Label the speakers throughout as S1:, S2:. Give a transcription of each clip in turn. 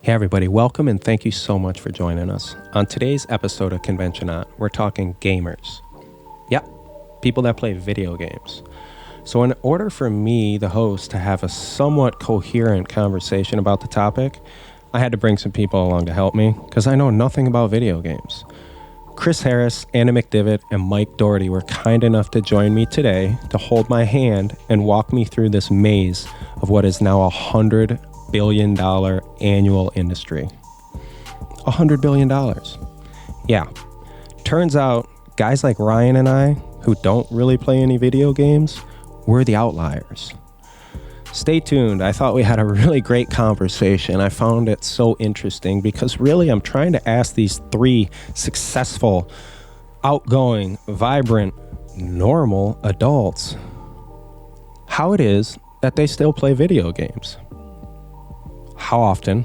S1: Hey everybody, welcome and thank you so much for joining us. On today's episode of conventioNOT, we're talking gamers. Yep, people that play video games. So in order for me, the host, to have a somewhat coherent conversation about the topic, I had to bring some people along to help me, because I know nothing about video games. Chris Harris, Anna McDivitt, and Mike Dougherty were kind enough to join me today to hold my hand and walk me through this maze of what is now $100 billion annual industry. $100 billion. Yeah. Turns out, guys like Ryan and I, who don't really play any video games, we're the outliers. Stay tuned. I thought we had a really great conversation. I found it so interesting because really I'm trying to ask these three successful, outgoing, vibrant, normal adults how it is that they still play video games. How often,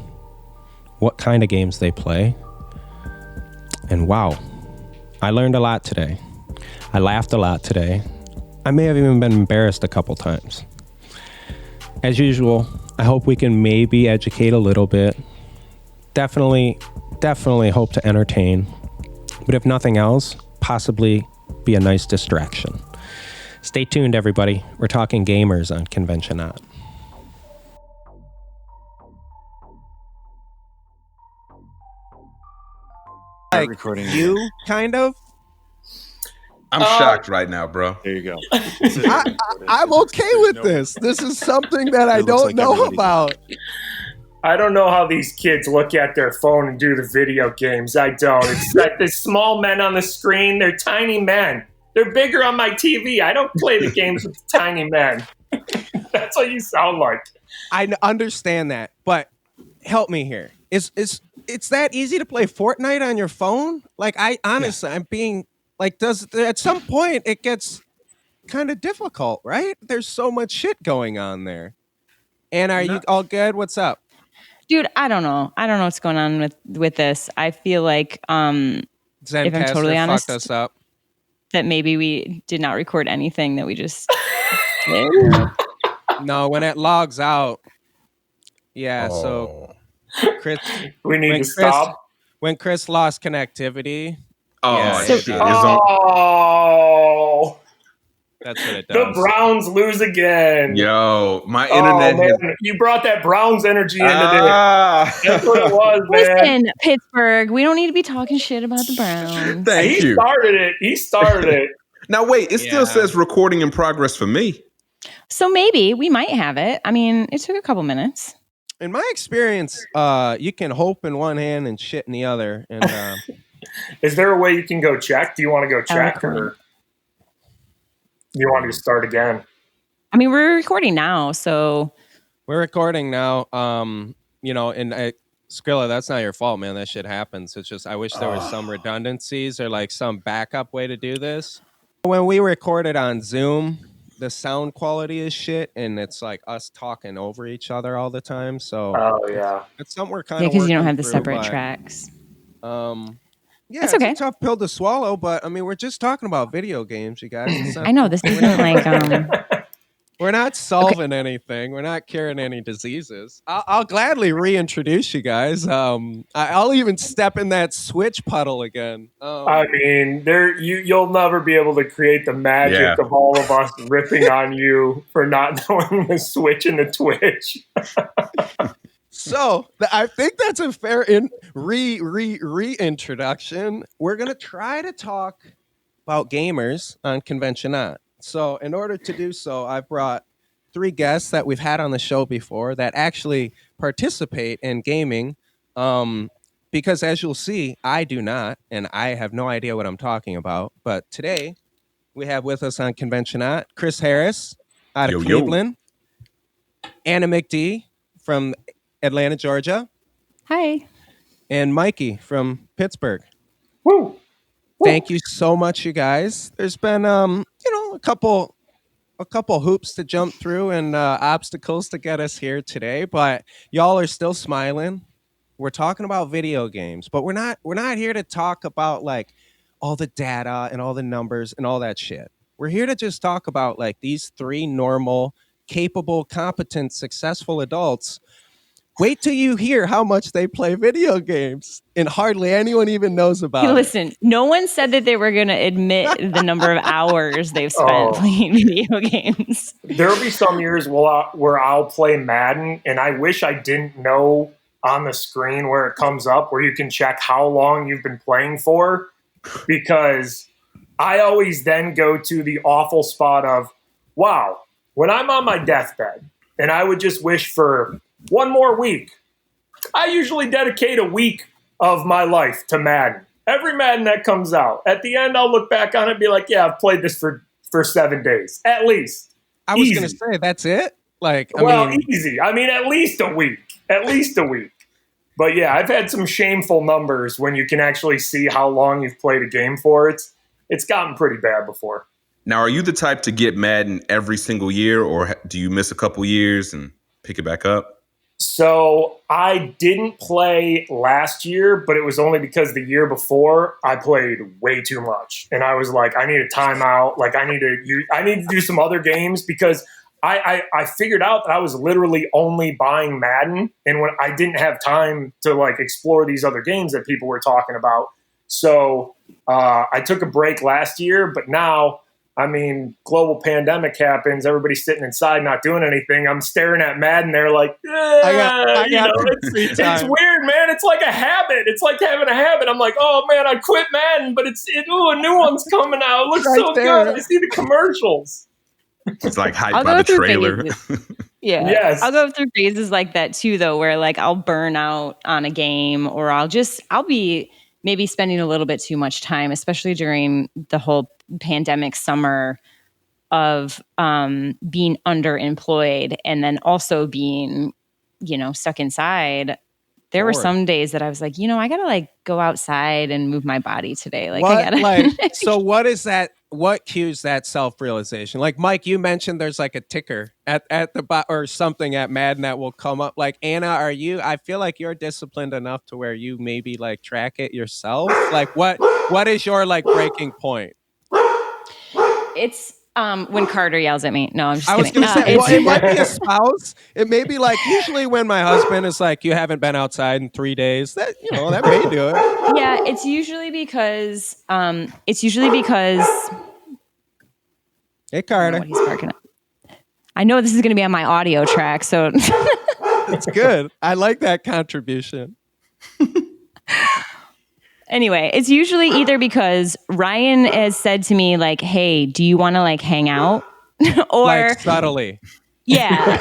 S1: what kind of games they play. And wow, I learned a lot today. I laughed a lot today. I may have even been embarrassed a couple times. As usual, I hope we can maybe educate a little bit. Definitely hope to entertain. But if nothing else, possibly be a nice distraction. Stay tuned, everybody. We're talking gamers on conventioNOT. Like
S2: recording
S1: you, kind of?
S3: I'm shocked right now, bro.
S2: There you go.
S1: I'm okay with this. This is something that I don't know about.
S4: I don't know how these kids look at their phone and do the video games. I don't. It's like the small men on the screen. They're tiny men. They're bigger on my TV. I don't play the games with the tiny men. That's what you sound like.
S1: I understand that, but help me here. It's that easy to play Fortnite on your phone? Like, I'm being like, at some point it gets kind of difficult, right? There's so much shit going on there. And are you all good? What's up?
S5: Dude, I don't know. I don't know what's going on with this. I feel like, if I'm totally honest,
S1: fucked us up.
S5: that maybe we did not record anything that we just did.
S1: No, when it logs out. Yeah, so Chris,
S4: we need to stop.
S1: When Chris lost connectivity.
S3: Shit.
S1: That's what it does.
S4: The Browns lose again.
S3: Yo, my internet.
S4: Man. You brought that Browns energy into this. That's what it was, man.
S5: Listen, Pittsburgh, we don't need to be talking shit about the Browns.
S3: Thank you.
S4: He started it.
S3: Now, wait, it still says recording in progress for me.
S5: So maybe we might have it. I mean, it took a couple minutes.
S1: In my experience, you can hope in one hand and shit in the other. And
S4: is there a way you can go check? Do you want to go check, or do you want to start again?
S5: I mean, we're recording now, so
S1: we're recording now. And Skrilla, that's not your fault, man. That shit happens. It's just I wish there was some redundancies or like some backup way to do this. When we recorded on Zoom, the sound quality is shit, and it's like us talking over each other all the time. So, it's something we're kind of
S5: because you don't have the separate tracks.
S1: Yeah, it's a tough pill to swallow, but I mean, we're just talking about video games, you guys.
S5: I know this isn't like
S1: we're not solving anything. We're not curing any diseases. I'll gladly reintroduce you guys. I'll even step in that Switch puddle again.
S4: I mean, you'll never be able to create the magic of all of us ripping on you for not knowing the Switch and the Twitch.
S1: So I think that's a fair reintroduction. We're gonna try to talk about gamers on conventioNOT. So in order to do so, I've brought three guests that we've had on the show before that actually participate in gaming. Because as you'll see, I do not, and I have no idea what I'm talking about. But today we have with us on conventioNOT Chris Harris out of Cleveland, Anna McD from Atlanta, Georgia.
S5: Hi.
S1: And Mikey from Pittsburgh.
S4: Woo.
S1: Thank you so much, you guys. There's been, a couple hoops to jump through and obstacles to get us here today, but y'all are still smiling. We're talking about video games, but we're not here to talk about like all the data and all the numbers and all that shit. We're here to just talk about like these three normal, capable, competent, successful adults Wait till you hear how much they play video games, and hardly anyone even knows about it.
S5: Listen, no one said that they were going to admit the number of hours they've spent playing video games.
S4: There'll be some years where I'll play Madden, and I wish I didn't know on the screen where it comes up, where you can check how long you've been playing for, because I always then go to the awful spot of, wow, when I'm on my deathbed, and I would just wish for one more week. I usually dedicate a week of my life to Madden. Every Madden that comes out. At the end, I'll look back on it and be like, yeah, I've played this for 7 days. At least.
S1: I was going to say, that's it?
S4: Easy. I mean, at least a week. At least a week. But yeah, I've had some shameful numbers when you can actually see how long you've played a game for. It's gotten pretty bad before.
S3: Now, are you the type to get Madden every single year, or do you miss a couple years and pick it back up?
S4: So I didn't play last year, but it was only because the year before I played way too much. And I was like, I need a timeout. Like I need to do some other games, because I figured out that I was literally only buying Madden, and when I didn't have time to like explore these other games that people were talking about. So I took a break last year, but now, I mean, global pandemic happens. Everybody's sitting inside, not doing anything. I'm staring at Madden. They're like, it's weird, man. It's like a habit. It's like having a habit. I'm like, oh man, I quit Madden, but a new one's coming out. It looks right so there. Good. I see the commercials.
S3: It's like hyped by the trailer.
S5: Yeah.
S4: Yes.
S5: I'll go through phases like that too, though, where like I'll burn out on a game, or I'll be maybe spending a little bit too much time, especially during the whole pandemic summer of being underemployed and then also being, stuck inside. There were some days that I was like, I gotta like go outside and move my body today. Like,
S1: so what is that? What cues that self-realization? Like Mike, you mentioned there's like a ticker at the or something at Madden that will come up. Like Anna, I feel like you're disciplined enough to where you maybe like track it yourself. Like what is your like breaking point?
S5: It's when Carter yells at me. No, I'm just
S1: kidding. I was going to say, it might be a spouse. It may be like, usually when my husband is like, you haven't been outside in 3 days, that may do it.
S5: Yeah, it's usually because
S1: hey, Carter.
S5: What he's barking at. I know this is going to be on my audio track, so
S1: it's good. I like that contribution.
S5: Anyway, it's usually either because Ryan has said to me like, "Hey, do you want to like hang out?" Or
S1: like subtly.
S5: Yeah,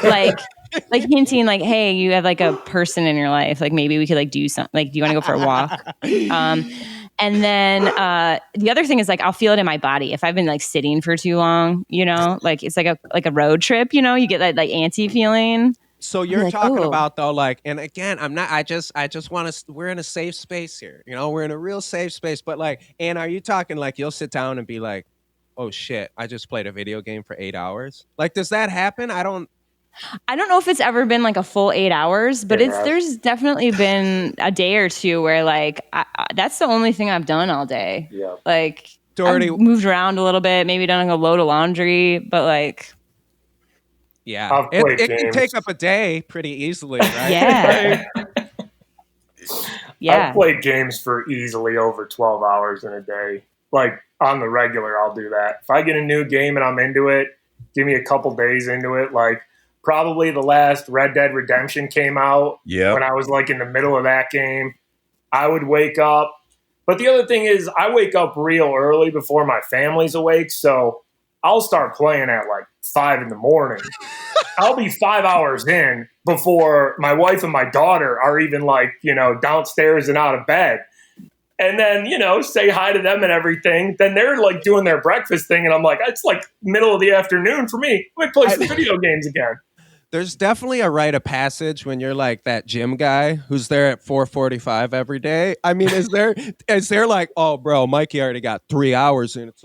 S5: like hinting like, "Hey, you have like a person in your life. Like maybe we could like do something. Like, do you want to go for a walk?" And then the other thing is like I'll feel it in my body if I've been like sitting for too long. Like it's like a road trip. You get that like antsy feeling.
S1: So you're talking about though, like, and again, I just want to, we're in a safe space here. We're in a real safe space, but like, and are you talking like you'll sit down and be like, oh shit, I just played a video game for 8 hours? Like, does that happen? I don't
S5: know if it's ever been like a full 8 hours, but there's definitely been a day or two where like, that's the only thing I've done all day.
S4: Yeah.
S5: Like
S1: Dougherty,
S5: I've moved around a little bit, maybe done like a load of laundry, but like,
S1: yeah, it can take up a day pretty easily, right?
S5: Yeah. Yeah.
S4: I've played games for easily over 12 hours in a day. Like on the regular, I'll do that. If I get a new game and I'm into it, give me a couple days into it. Like probably the last Red Dead Redemption came out when I was like in the middle of that game. I would wake up. But the other thing is I wake up real early before my family's awake. So I'll start playing at like 5 a.m. I'll be 5 hours in before my wife and my daughter are even like, downstairs and out of bed. And then, say hi to them and everything. Then they're like doing their breakfast thing. And I'm like, it's like middle of the afternoon for me. Let me play some video games again.
S1: There's definitely a rite of passage when you're like that gym guy who's there at 4:45 every day. I mean, is there like, oh, bro, Mikey already got 3 hours in. It's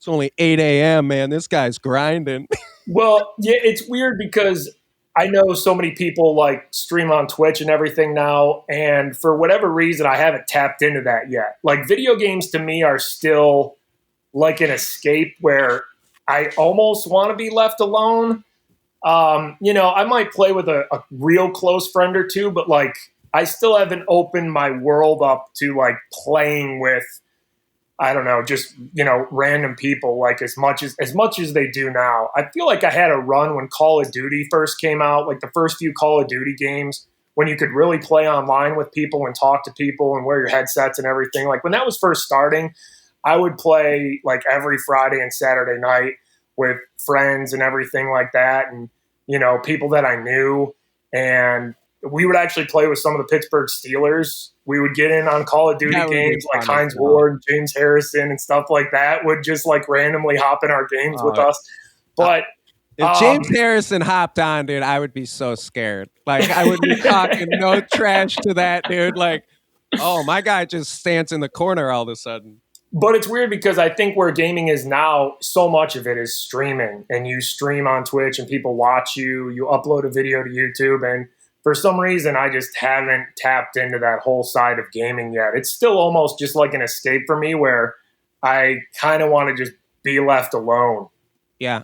S1: only 8 a.m., man. This guy's grinding.
S4: Well, yeah, it's weird because I know so many people like stream on Twitch and everything now. And for whatever reason, I haven't tapped into that yet. Like video games to me are still like an escape where I almost want to be left alone. I might play with a real close friend or two, but like I still haven't opened my world up to like playing with, I don't know, just, random people like as much as they do now. I feel like I had a run when Call of Duty first came out, like the first few Call of Duty games when you could really play online with people and talk to people and wear your headsets and everything. Like when that was first starting, I would play like every Friday and Saturday night with friends and everything like that. And, people that I knew. And we would actually play with some of the Pittsburgh Steelers. We would get in on Call of Duty games like Hines Ward, James Harrison, and stuff like that would just like randomly hop in our games with us. But
S1: if James Harrison hopped on, dude, I would be so scared. Like I would be talking no trash to that dude. Like, oh, my guy just stands in the corner all of a sudden.
S4: But it's weird because I think where gaming is now, so much of it is streaming, and you stream on Twitch and people watch you. You upload a video to YouTube, and for some reason, I just haven't tapped into that whole side of gaming yet. It's still almost just like an escape for me where I kind of want to just be left alone.
S1: Yeah.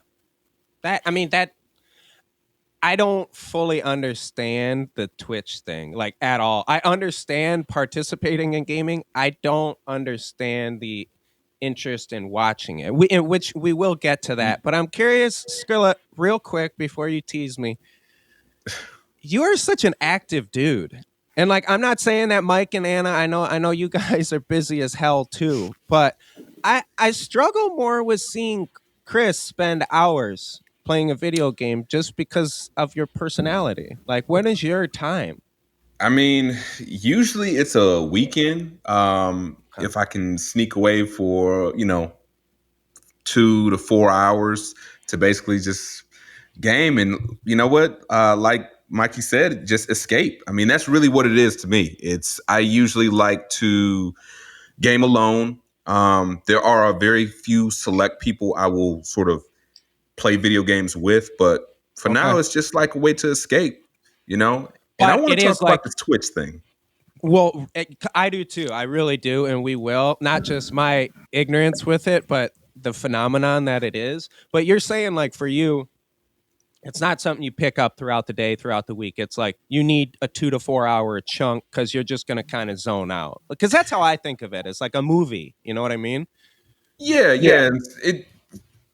S1: I don't fully understand the Twitch thing, like at all. I understand participating in gaming. I don't understand the interest in watching it, which we will get to that. But I'm curious, Skrilla, real quick before you tease me. You are such an active dude. And like, I'm not saying that Mike and Anna, I know you guys are busy as hell too, but I struggle more with seeing Chris spend hours playing a video game just because of your personality. Like, when is your time?
S3: I mean, usually it's a weekend. If I can sneak away for, 2 to 4 hours to basically just game. And you know what? Like Mikey said, just escape. I mean, that's really what it is to me. I usually like to game alone. There are a very few select people I will sort of play video games with, but for now it's just like a way to escape, And I want to talk about this Twitch thing.
S1: Well, I do too. I really do, and we will. Not just my ignorance with it, but the phenomenon that it is. But you're saying, like, for you, it's not something you pick up throughout the day, throughout the week. It's like you need a 2 to 4 hour chunk because you're just going to kind of zone out. Because that's how I think of it. It's like a movie. You know what I mean?
S3: Yeah.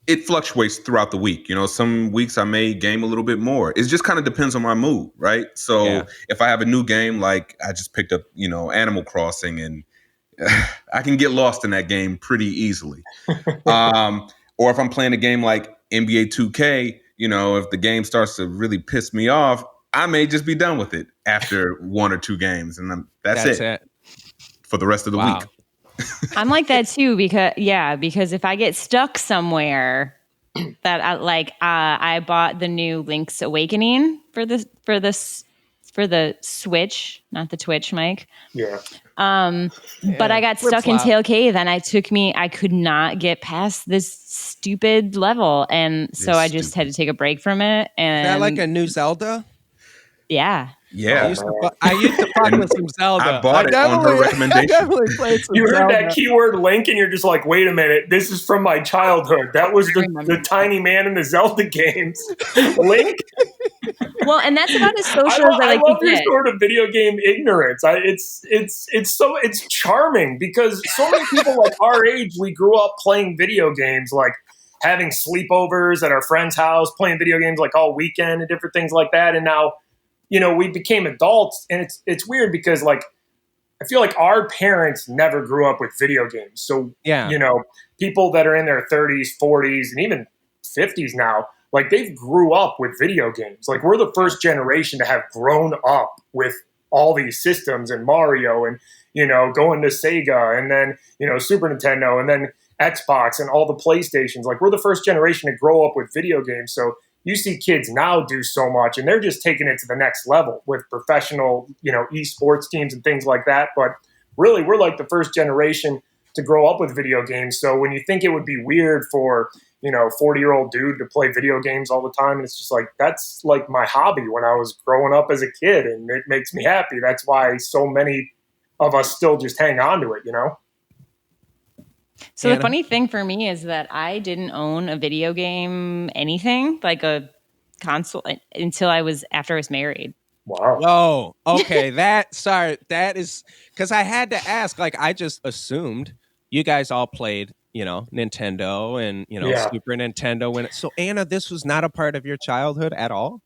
S3: It fluctuates throughout the week. Some weeks I may game a little bit more. It just kind of depends on my mood, right? So if I have a new game, like I just picked up, Animal Crossing, and I can get lost in that game pretty easily. Or if I'm playing a game like NBA 2K, if the game starts to really piss me off, I may just be done with it after 1 or 2 games, and that's it for the rest of the week.
S5: I'm like that too because if I get stuck somewhere that I bought the new Link's Awakening for the Switch, not the Twitch, Mike.
S4: Yeah.
S5: But I got stuck in Tail Cave, and I could not get past this stupid level, and so I just had to take a break from it. And
S1: is that like a new Zelda?
S5: Yeah.
S3: Yeah,
S1: I used to fuck with some Zelda.
S3: I bought it on her recommendation.
S4: You heard that keyword Link, and you're just like, wait a minute, this is from my childhood. That was the tiny man in the Zelda games. Link?
S5: Well, and that's about as social as I like
S4: love
S5: to
S4: your
S5: get.
S4: sort of video game ignorance. It's charming because so many people like our age, we grew up playing video games, like having sleepovers at our friend's house, playing video games like all weekend and different things like that. And now, we became adults, and it's weird because like I feel like our parents never grew up with video games. So people that are in their 30s, 40s, and even 50s now, like they grew up with video games. Like we're the first generation to have grown up with all these systems and Mario and going to Sega and then Super Nintendo and then Xbox and all the PlayStations. Like we're the first generation to grow up with video games. So you see kids now do so much, and they're just taking it to the next level with professional, esports teams and things like that. But really, we're like the first generation to grow up with video games. So when you think it would be weird for, 40-year-old dude to play video games all the time, and it's just like, that's like my hobby when I was growing up as a kid, and it makes me happy. That's why so many of us still just hang on to it,
S5: So the funny thing for me is that I didn't own a video game anything, like a console until after I was married.
S4: Wow.
S1: Whoa. Okay. That is because I had to ask. Like, I just assumed you guys all played, Nintendo and,
S4: Yeah.
S1: Super Nintendo. So, Anna, this was not a part of your childhood at all?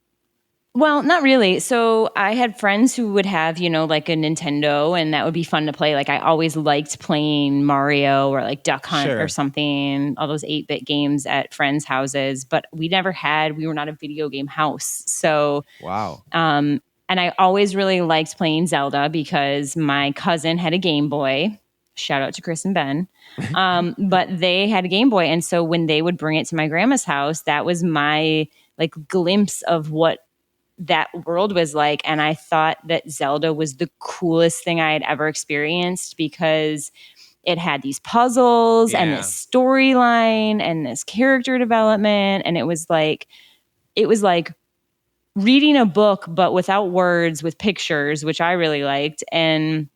S5: Well, not really. So I had friends who would have, like a Nintendo, and that would be fun to play. Like I always liked playing Mario or like Duck Hunt or something, all those 8-bit games at friends' houses. But we were not a video game house. So,
S1: wow.
S5: And I always really liked playing Zelda because my cousin had a Game Boy. Shout out to Chris and Ben. But they had a Game Boy. And so when they would bring it to my grandma's house, that was my like glimpse of what that world was like. And I thought that Zelda was the coolest thing I had ever experienced because it had these puzzles and this storyline and this character development. And it was like reading a book, but without words, with pictures, which I really liked. And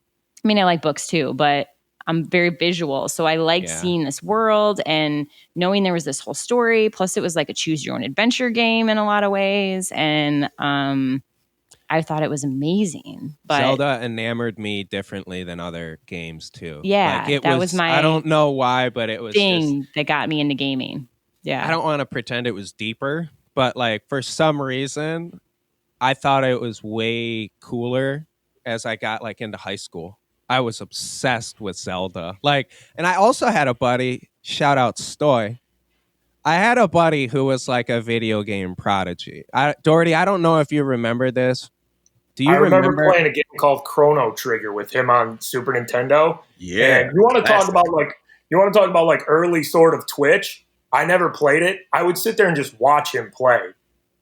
S5: I mean, I like books too, but I'm very visual. So I liked seeing this world and knowing there was this whole story. Plus it was like a choose your own adventure game in a lot of ways. And I thought it was amazing. But
S1: Zelda enamored me differently than other games too.
S5: Yeah,
S1: like
S5: that was my
S1: I don't know why, but it was
S5: thing that got me into gaming. Yeah.
S1: I don't want to pretend it was deeper, but like for some reason, I thought it was way cooler as I got like into high school. I was obsessed with Zelda. And I also had a buddy, shout out Stoy. I had a buddy who was like a video game prodigy. Doherty, I don't know if you remember this. Do you remember
S4: playing a game called Chrono Trigger with him on Super Nintendo?
S3: Yeah.
S4: And you want to talk about like early sort of Twitch? I never played it. I would sit there and just watch him play.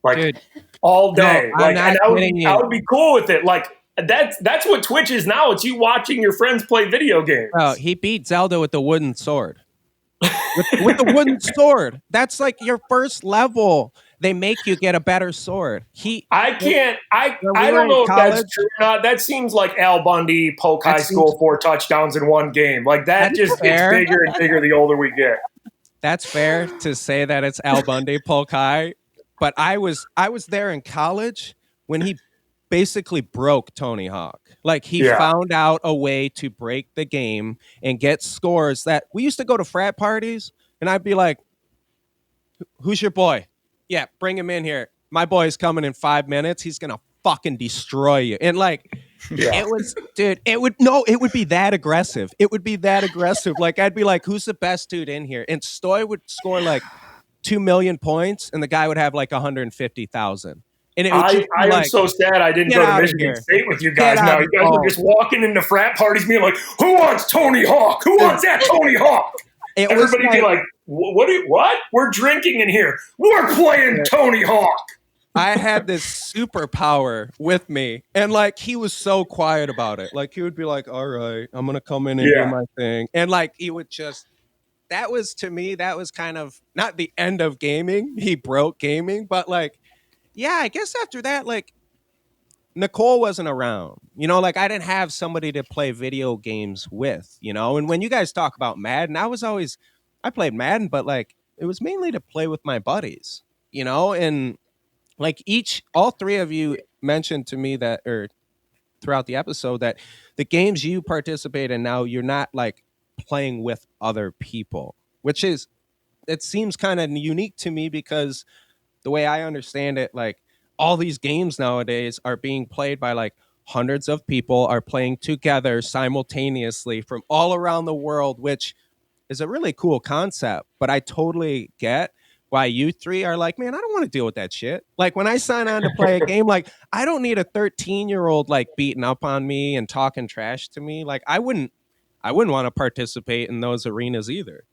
S4: Like
S1: Dude,
S4: all day.
S1: No,
S4: and I would be cool with it. Like that's what Twitch is now. It's you watching your friends play video games.
S1: Bro, he beat Zelda with the wooden sword. with the wooden sword. That's like your first level. They make you get a better sword. I
S4: don't know if that's true or not. That seems like Al Bundy, Polk High School, 4 touchdowns in one game. Like that just gets bigger and bigger the older we get.
S1: That's fair to say that it's Al Bundy, Polk High. But I was there in college when he basically broke Tony Hawk. Like he found out a way to break the game and get scores that we used to go to frat parties and I'd be like, who's your boy? Yeah, bring him in here. My boy's coming in 5 minutes. He's going to fucking destroy you. And like, it was, dude, it would be that aggressive. It would be that aggressive. Like I'd be like, who's the best dude in here? And Stoy would score like 2 million points and the guy would have like 150,000. And I
S4: am so sad I didn't go to Michigan State with you guys now. You guys were just walking into frat parties being like, who wants Tony Hawk? Who wants that Tony Hawk? Everybody be like, what? We're drinking in here. We're playing Tony Hawk.
S1: I had this superpower with me. And like, he was so quiet about it. Like he would be like, all right, I'm going to come in and do my thing. And like, he would just, that was kind of not the end of gaming. He broke gaming, but like, yeah, I guess after that, like, Nicole wasn't around. Like, I didn't have somebody to play video games with, And when you guys talk about Madden, I played Madden, but, like, it was mainly to play with my buddies, And, like, all three of you mentioned to me throughout the episode that the games you participate in now, you're not, like, playing with other people, it seems kind of unique to me because the way I understand it, like all these games nowadays are being played by like hundreds of people are playing together simultaneously from all around the world, which is a really cool concept. But I totally get why you three are like, man, I don't want to deal with that shit. Like when I sign on to play a game, like I don't need a 13-year-old like beating up on me and talking trash to me. Like I wouldn't want to participate in those arenas either.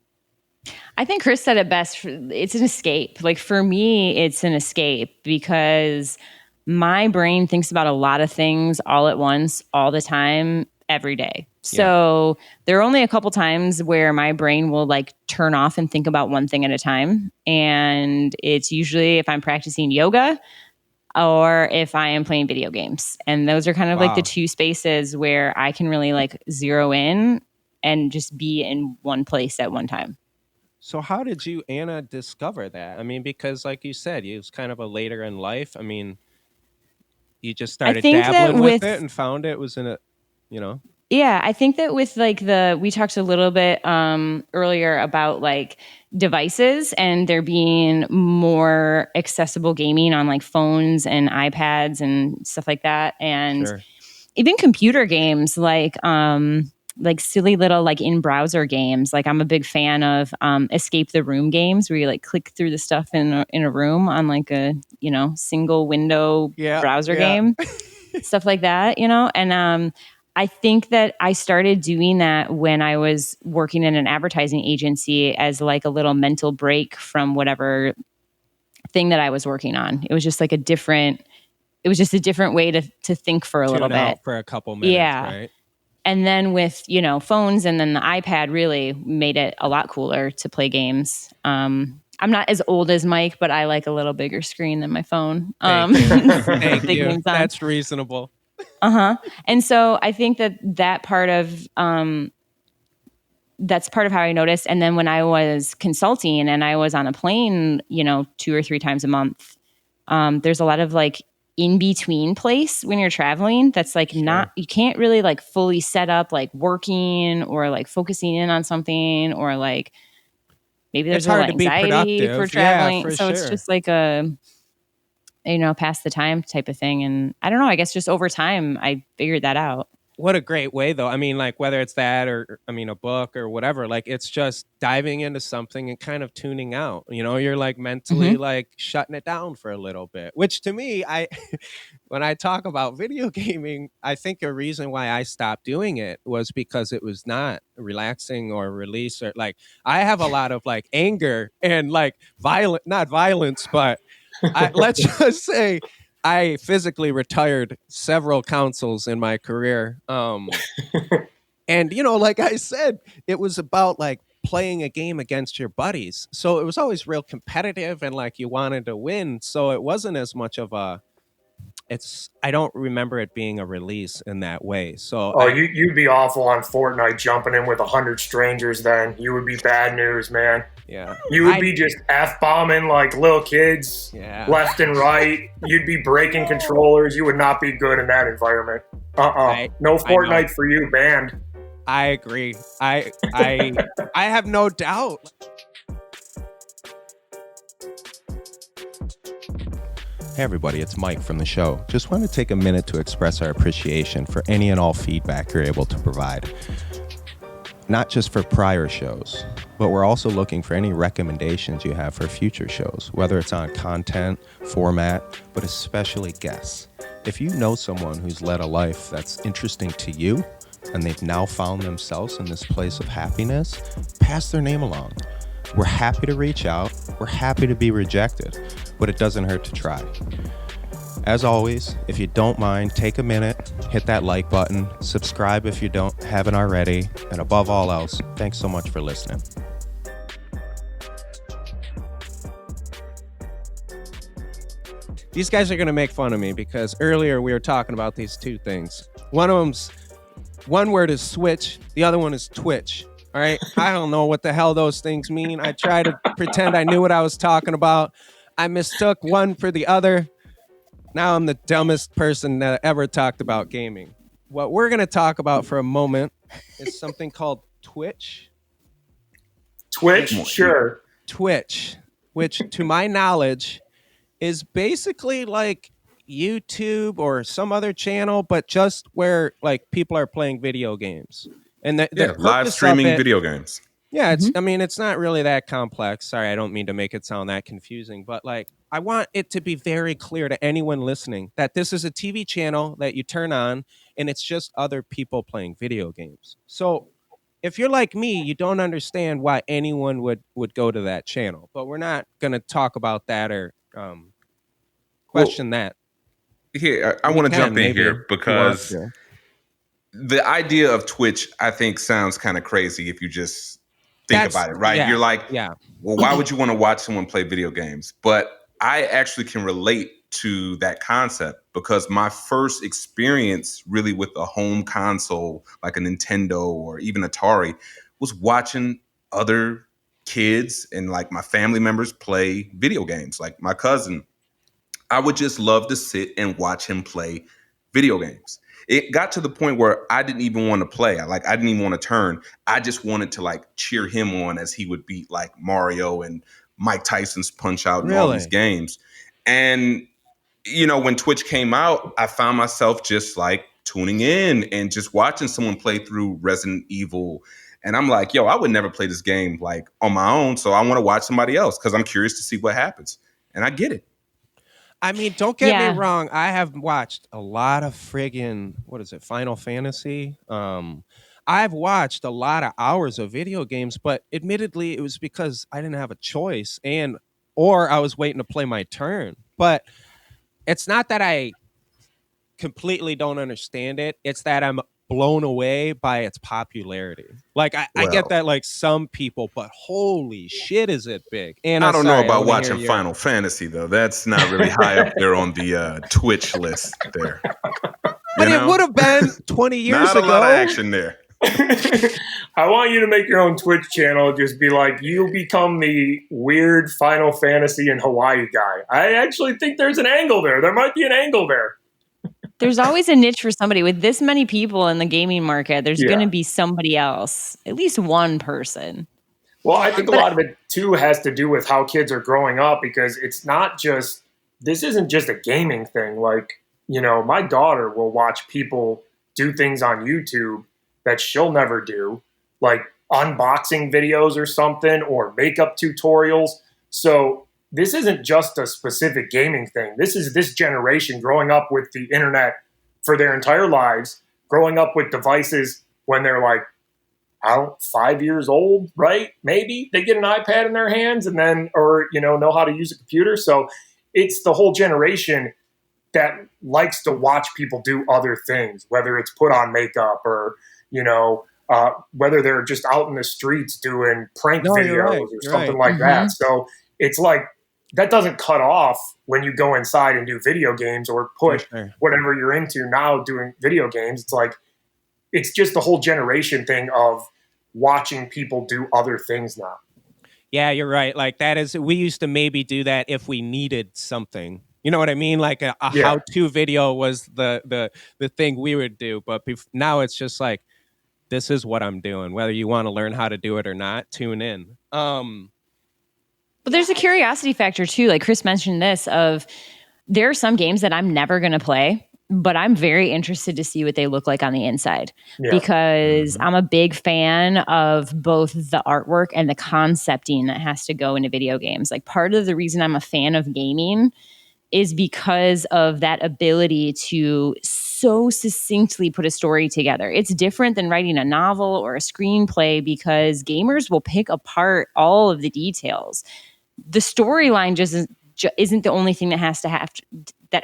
S5: I think Chris said it best. It's an escape. Like for me, it's an escape because my brain thinks about a lot of things all at once, all the time, every day. So there are only a couple times where my brain will like turn off and think about one thing at a time. And it's usually if I'm practicing yoga or if I am playing video games. And those are kind of like the two spaces where I can really like zero in and just be in one place at one time.
S1: So how did you, Anna, discover that? I mean, because like you said, it was kind of a later in life. I mean, you just
S5: I
S1: started
S5: think that
S1: dabbling with it
S5: with
S1: and found it was in a, you know.
S5: Yeah, I think that with like we talked a little bit earlier about like devices and there being more accessible gaming on like phones and iPads and stuff like that. And
S1: Sure.
S5: even computer games like silly little like in browser games. Like I'm a big fan of escape the room games where you like click through the stuff in a room on like a, single window
S1: Yeah.
S5: browser
S1: Yeah.
S5: game, stuff like that, and I think that I started doing that when I was working in an advertising agency as like a little mental break from whatever thing that I was working on. It was just like a different way to think for a little
S1: Tune out
S5: bit.
S1: for a couple minutes,
S5: Yeah.
S1: right?
S5: And then with, phones and then the iPad really made it a lot cooler to play games. I'm not as old as Mike, but I like a little bigger screen than my phone.
S1: Thank you. Thank
S5: Big
S1: you.
S5: games on.
S1: That's reasonable.
S5: And so I think that part of that's part of how I noticed. And then when I was consulting and I was on a plane, 2 or 3 times a month, there's a lot of like in between place when you're traveling. That's like not, you can't really like fully set up like working or like focusing in on something or like maybe there's a little anxiety for traveling.
S1: For
S5: so
S1: sure.
S5: It's just like a, pass the time type of thing. And I don't know, I guess just over time, I figured that out.
S1: What a great way, though. I mean, like whether it's that or, I mean, a book or whatever, like it's just diving into something and kind of tuning out. You're like mentally like shutting it down for a little bit, which to me, when I talk about video gaming, I think a reason why I stopped doing it was because it was not relaxing or release or like I have a lot of like anger and like not violence, but let's just say I physically retired several consoles in my career. And, like I said, it was about like playing a game against your buddies. So it was always real competitive and like you wanted to win. So it wasn't as much of I don't remember it being a release in that way. So
S4: you'd be awful on Fortnite jumping in with 100 strangers then. You would be bad news, man.
S1: Yeah.
S4: You would be just F-bombing like little kids left and right. You'd be breaking controllers. You would not be good in that environment. No Fortnite for you, banned.
S1: I agree. I have no doubt. Hey everybody, it's Mike from the show. Just want to take a minute to express our appreciation for any and all feedback you're able to provide. Not just for prior shows, but we're also looking for any recommendations you have for future shows, whether it's on content, format, but especially guests. If you know someone who's led a life that's interesting to you, and they've now found themselves in this place of happiness, pass their name along. We're happy to reach out. We're happy to be rejected, but it doesn't hurt to try. As always, if you don't mind, take a minute, hit that like button, subscribe if you haven't already, and above all else, thanks so much for listening. These guys are going to make fun of me because earlier we were talking about these two things. One word is switch, the other one is twitch. All right. I don't know what the hell those things mean. I try to pretend I knew what I was talking about. I mistook one for the other. Now I'm the dumbest person that ever talked about gaming. What we're going to talk about for a moment is something called Twitch.
S4: Twitch? Sure.
S1: Twitch, which to my knowledge is basically like YouTube or some other channel, but just where like people are playing video games. And the
S3: live streaming video games.
S1: Yeah, it's not really that complex. Sorry, I don't mean to make it sound that confusing, but like I want it to be very clear to anyone listening that this is a TV channel that you turn on and it's just other people playing video games. So if you're like me, you don't understand why anyone would go to that channel, but we're not going to talk about that or question that.
S3: Here, I want to jump in here because the idea of Twitch, I think, sounds kind of crazy if you just think about it, right?
S1: Yeah,
S3: you're like, well, why would you want to watch someone play video games? But I actually can relate to that concept because my first experience really with a home console, like a Nintendo or even Atari, was watching other kids and like my family members play video games. Like my cousin, I would just love to sit and watch him play video games. It got to the point where I didn't even want to play. I didn't even want to turn. I just wanted to like cheer him on as he would beat like Mario and Mike Tyson's Punch Out and all these games. And, you know, when Twitch came out, I found myself just like tuning in and just watching someone play through Resident Evil. And I'm like, yo, I would never play this game like on my own. So I want to watch somebody else because I'm curious to see what happens. And I get it.
S1: I mean, don't get me wrong. I have watched a lot of friggin' Final Fantasy. I've watched a lot of hours of video games, but admittedly, it was because I didn't have a choice or I was waiting to play my turn. But it's not that I completely don't understand it. It's that I'm blown away by its popularity. Like I get that like some people, but holy shit is it big. And
S3: I don't know about watching Final Fantasy though. That's not really high up there on the Twitch list there.
S1: But it would have been 20 years ago.
S3: Not a lot of action there.
S4: I want you to make your own Twitch channel. Just be like, you become the weird Final Fantasy in Hawaii guy. I actually think there's an angle there. There might be an angle there.
S5: There's always a niche for somebody. With this many people in the gaming market, there's going to be somebody else, at least one person.
S4: Well, I think a lot of it, too, has to do with how kids are growing up, because it's not just, this isn't just a gaming thing. Like, you know, my daughter will watch people do things on YouTube that she'll never do, like unboxing videos or something, or makeup tutorials. So this isn't just a specific gaming thing. This is this generation growing up with the internet for their entire lives, growing up with devices when they're like, 5 years old, right? Maybe they get an iPad in their hands and then, or, you know how to use a computer. So it's the whole generation that likes to watch people do other things, whether it's put on makeup or, whether they're just out in the streets doing prank videos or something like that. So it's like, that doesn't cut off when you go inside and do video games or put whatever you're into now doing video games. It's like, it's just the whole generation thing of watching people do other things now.
S1: Yeah, you're right. Like we used to maybe do that if we needed something. You know what I mean? Like a how-to video was the thing we would do. But now it's just like, this is what I'm doing. Whether you want to learn how to do it or not, tune in.
S5: But there's a curiosity factor too. Like Chris mentioned this there are some games that I'm never going to play, but I'm very interested to see what they look like on the inside because I'm a big fan of both the artwork and the concepting that has to go into video games. Like part of the reason I'm a fan of gaming is because of that ability to so succinctly put a story together. It's different than writing a novel or a screenplay because gamers will pick apart all of the details. The storyline isn't the only thing that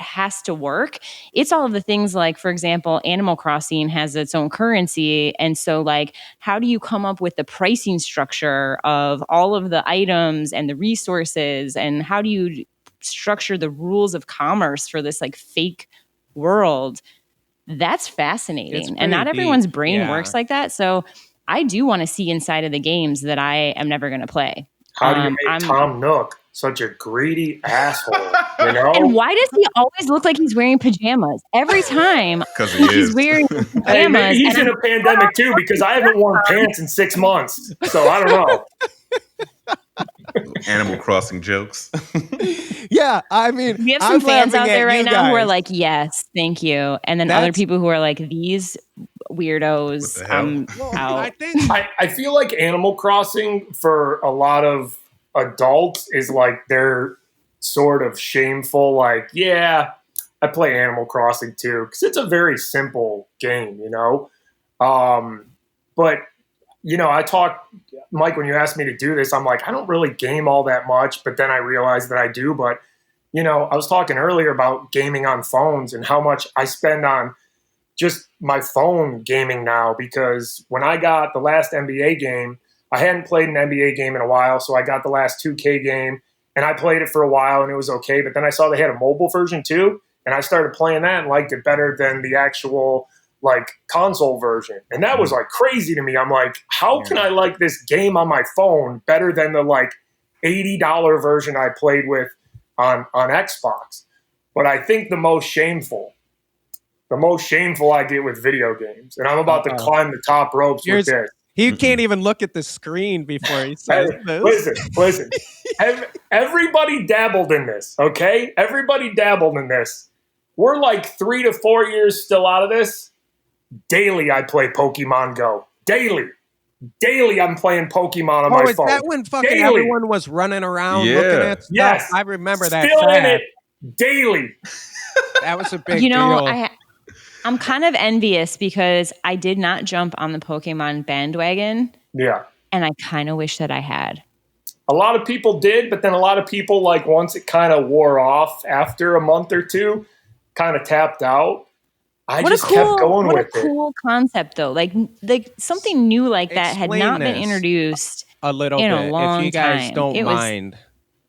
S5: has to work. It's all of the things like, for example, Animal Crossing has its own currency. And so like, how do you come up with the pricing structure of all of the items and the resources? And how do you structure the rules of commerce for this like fake world? That's fascinating. And not everyone's brain works like that. So I do want to see inside of the games that I am never going to play.
S4: How do you make Tom Nook such a greedy asshole?
S5: And why does he always look like he's wearing pajamas every time?
S3: Because
S5: he's wearing pajamas.
S4: Hey, he's in a pandemic too, because I haven't worn pants in 6 months. So I don't know.
S3: Animal Crossing jokes.
S1: Yeah, I mean,
S5: we have some fans out there right now who are like, yes, thank you. And then other people who are like, these weirdos, I'm out.
S4: I feel like Animal Crossing for a lot of adults is like they're sort of shameful. Like, yeah, I play Animal Crossing too, because it's a very simple game, But, I talk, Mike, when you asked me to do this, I'm like, I don't really game all that much, but then I realized that I do. But, I was talking earlier about gaming on phones and how much I spend on just my phone gaming now, because when I got the last NBA game, I hadn't played an NBA game in a while, so I got the last 2K game, and I played it for a while, and it was okay. But then I saw they had a mobile version too, and I started playing that and liked it better than the actual like console version. And that was like crazy to me. I'm like, how can I like this game on my phone better than the like $80 version I played with on Xbox? But I think the most shameful I get with video games, and I'm about to climb the top ropes with this.
S1: He can't even look at the screen before he says this.
S4: Listen. Everybody dabbled in this, okay? Everybody dabbled in this. We're like 3 to 4 years still out of this. Daily, I play Pokemon Go. Daily, I'm playing Pokemon on my phone.
S1: Oh, is that when fucking everyone was running around looking at stuff?
S4: Yes.
S1: I remember that.
S4: Still in it daily.
S1: That was a big deal.
S5: I'm kind of envious because I did not jump on the Pokemon bandwagon.
S4: Yeah.
S5: And I kind of wish that I had.
S4: A lot of people did, but then a lot of people, like, once it kind of wore off after a month or two, kind of tapped out. I just kept going with it.
S5: What a cool concept, though. Like something new like that had not been introduced
S1: a little
S5: in
S1: bit,
S5: a long
S1: if you guys
S5: time.
S1: don't mind.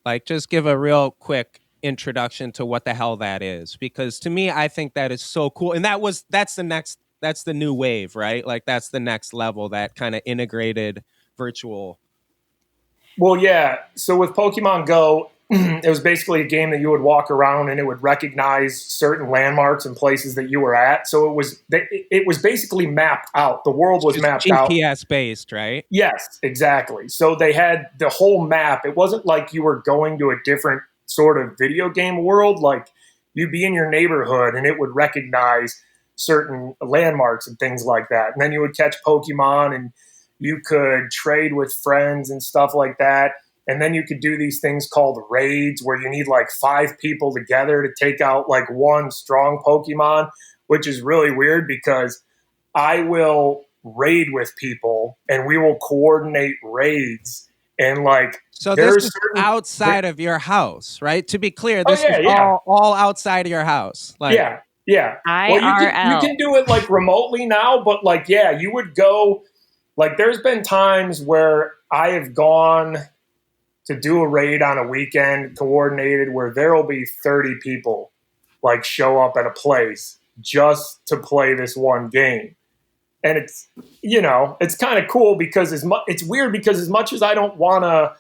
S1: Like, just give a real quick introduction to what the hell that is, because to me, I think that is so cool. And that's the new wave, right? Like, that's the next level, that kind of integrated virtual.
S4: Well, yeah. So with Pokemon Go, it was basically a game that you would walk around and it would recognize certain landmarks and places that you were at. So it was basically mapped out. The world was mapped out.
S1: GPS based, right?
S4: Yes, exactly. So they had the whole map. It wasn't like you were going to a different sort of video game world. Like, you'd be in your neighborhood and it would recognize certain landmarks and things like that. And then you would catch Pokemon and you could trade with friends and stuff like that. And then you could do these things called raids where you need like 5 people together to take out like one strong Pokemon, which is really weird because I will raid with people and we will coordinate raids. And like,
S1: so this is outside of your house, right? To be clear, this is all outside of your house. Like,
S4: yeah.
S5: IRL.
S4: Well, you can do it like remotely now, but like, yeah, you would go. Like, there's been times where I have gone to do a raid on a weekend, coordinated, where there will be 30 people like show up at a place just to play this one game. And it's, it's kind of cool because it's weird because as much as I don't want to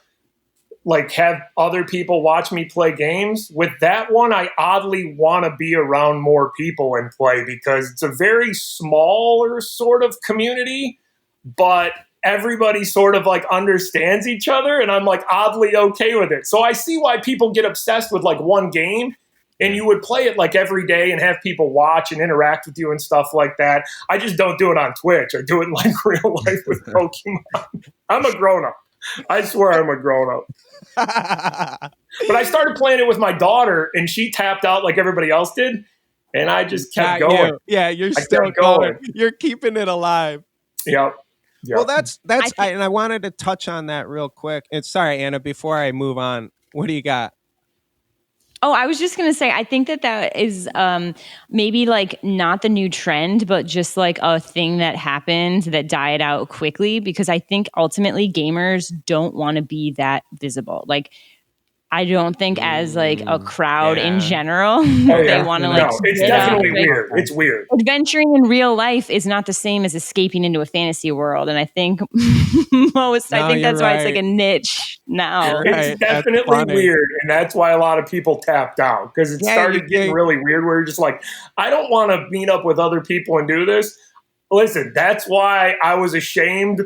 S4: like have other people watch me play games, with that one, I oddly want to be around more people and play because it's a very smaller sort of community, but everybody sort of like understands each other. And I'm like oddly okay with it. So I see why people get obsessed with like one game. And you would play it like every day and have people watch and interact with you and stuff like that. I just don't do it on Twitch. I do it in like real life with Pokemon. I'm a grown-up. I swear I'm a grown-up. But I started playing it with my daughter and she tapped out like everybody else did. And I just kept going.
S1: Yeah, you're still going. You're keeping it alive.
S4: Yep.
S1: Well, that's and I wanted to touch on that real quick. And sorry, Anna, before I move on, what do you got?
S5: Oh, I was just going to say, I think that is maybe like not the new trend, but just like a thing that happened that died out quickly, because I think ultimately gamers don't want to be that visible. Like, I don't think as like a crowd in general, they want to like.
S4: No, it's definitely weird. It's weird.
S5: Adventuring in real life is not the same as escaping into a fantasy world, and I think that's why it's like a niche now.
S4: It's definitely weird, and that's why a lot of people tapped out because it started getting really weird. Where you're just like, I don't want to meet up with other people and do this. Listen, that's why I was ashamed,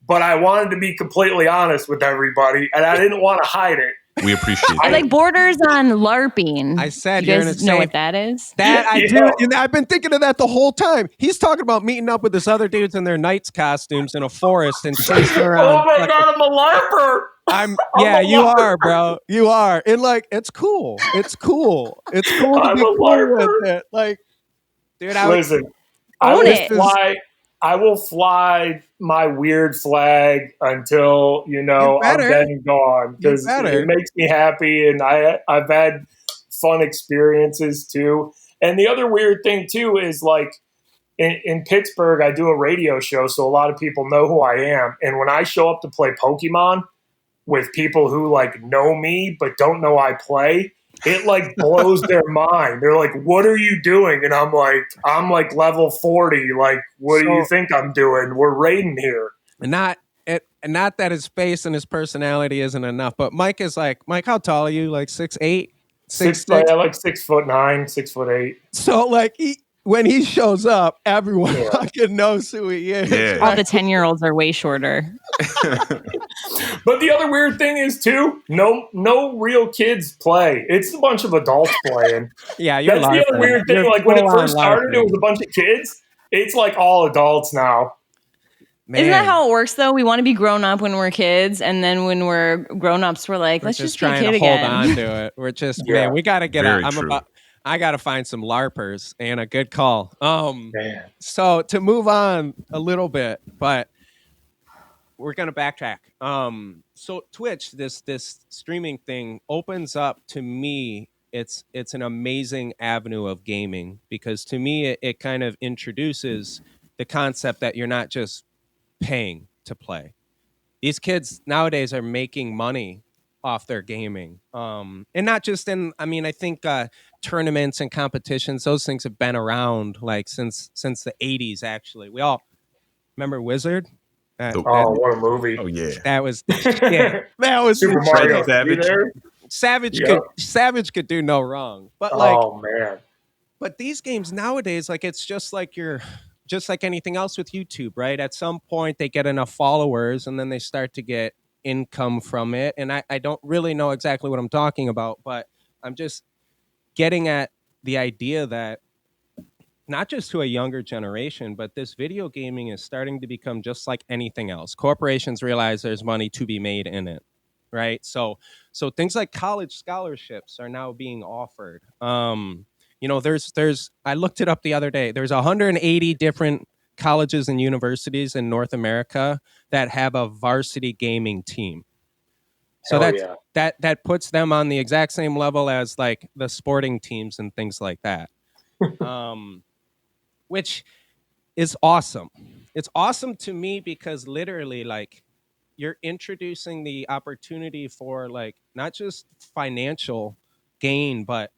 S4: but I wanted to be completely honest with everybody, and I didn't want to hide it.
S3: We appreciate
S5: it. Like borders on LARPing.
S1: I said,
S5: you guys know what that is?
S1: That I do. And I've been thinking of that the whole time. He's talking about meeting up with this other dudes in their knights costumes in a forest and chasing around.
S4: Oh my God, I'm a LARPer.
S1: Yeah, you are, bro. You are. And like, it's cool. It's cool. It's cool to
S4: I'm
S1: be
S4: a
S1: cool
S4: LARPer.
S1: with it. Like, dude,
S4: listen, I will fly my weird flag until, I'm dead and gone because it makes me happy. And I've had fun experiences too. And the other weird thing too is like in Pittsburgh, I do a radio show. So a lot of people know who I am. And when I show up to play Pokemon with people who like know me, but don't know I play, it like blows their mind. They're like, "What are you doing?" And I'm like level 40. Like, what do you think I'm doing? We're raiding here.
S1: Not that his face and his personality isn't enough, but Mike is like, Mike, how tall are you? Like 6'8"? 6'6"?
S4: Yeah, like 6'9", 6'8".
S1: So like when he shows up, everyone fucking knows who he is.
S3: Yeah.
S5: All the 10-year-olds are way shorter.
S4: But the other weird thing is too, no real kids play. It's a bunch of adults playing.
S1: Yeah, you're
S4: That's the other weird thing. Like when it first started, it was a bunch of kids. It's like all adults now.
S1: Man.
S5: Isn't that how it works though? We want to be grown up when we're kids, and then when we're grown ups, we're like, let's just be a kid
S1: trying to
S5: again.
S1: hold on to it. We're just man, we got to get out. I got to find some LARPers, and a good call. So to move on a little bit, but we're gonna backtrack. So Twitch, this streaming thing opens up to me. It's an amazing avenue of gaming because to me it kind of introduces the concept that you're not just paying to play. These kids nowadays are making money off their gaming, and not just in. I mean, I think tournaments and competitions; those things have been around like since the '80s. Actually, we all remember Wizard.
S4: What a movie!
S3: Oh yeah,
S1: that was that was
S4: Super Mario
S1: Savage. Savage could do no wrong, but
S4: man.
S1: But these games nowadays, like it's just like anything else with YouTube, right? At some point, they get enough followers, and then they start to get income from it. And I don't really know exactly what I'm talking about, but I'm just getting at the idea that not just to a younger generation, but this video gaming is starting to become just like anything else. Corporations realize there's money to be made in it, right? So things like college scholarships are now being offered. There's I looked it up the other day. There's 180 different colleges and universities in North America that have a varsity gaming team. So that puts them on the exact same level as like the sporting teams and things like that. Which is awesome. It's awesome to me because literally like you're introducing the opportunity for like not just financial gain, but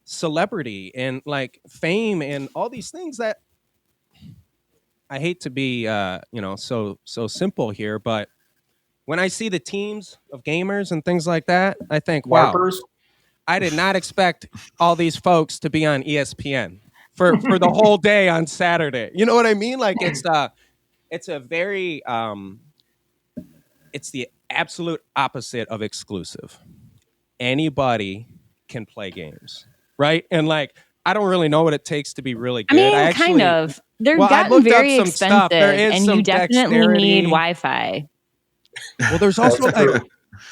S1: celebrity and like fame and all these things that I hate to be so simple here, but when I see the teams of gamers and things like that, I think, wow, I did not expect all these folks to be on ESPN for the whole day on Saturday. You know what I mean? Like it's a very it's the absolute opposite of exclusive. Anybody can play games, right? And like I don't really know what it takes to be really good.
S5: I mean, kind of. They're gotten very expensive, and you definitely need Wi-Fi.
S1: Well, there's also like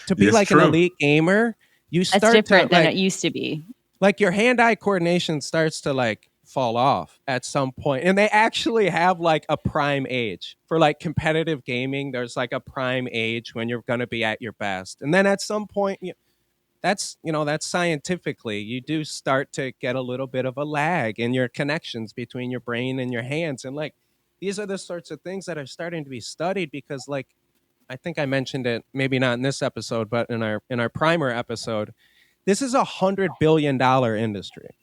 S1: to be like an elite gamer,
S5: that's different than it used to be.
S1: Like your hand-eye coordination starts to like fall off at some point, and they actually have like a prime age for like competitive gaming. There's like a prime age when you're going to be at your best, and then at some point, that's scientifically, you do start to get a little bit of a lag in your connections between your brain and your hands, and like these are the sorts of things that are starting to be studied because like. I think I mentioned it, maybe not in this episode, but in our primer episode, this is $100 billion industry.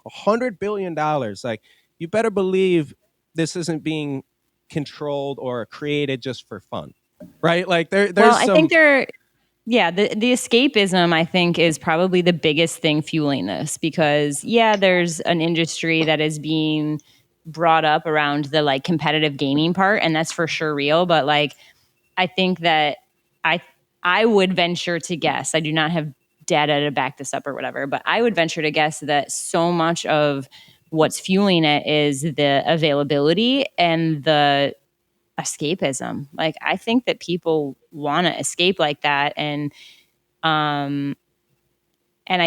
S1: $100 billion. Like, you better believe this isn't being controlled or created just for fun, right? Like, the
S5: escapism, I think, is probably the biggest thing fueling this because, there's an industry that is being brought up around the, like, competitive gaming part, and that's for sure real, but, like, I think that I would venture to guess, I do not have data to back this up or whatever, but I would venture to guess that so much of what's fueling it is the availability and the escapism. Like, I think that people want to escape like that. And I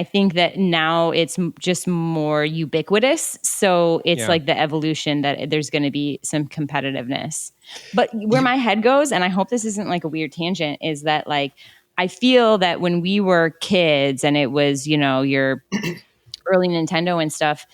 S5: think that now it's just more ubiquitous. So it's like the evolution that there's going to be some competitiveness. But where my head goes, and I hope this isn't like a weird tangent, is that like I feel that when we were kids and it was, your early Nintendo and stuff,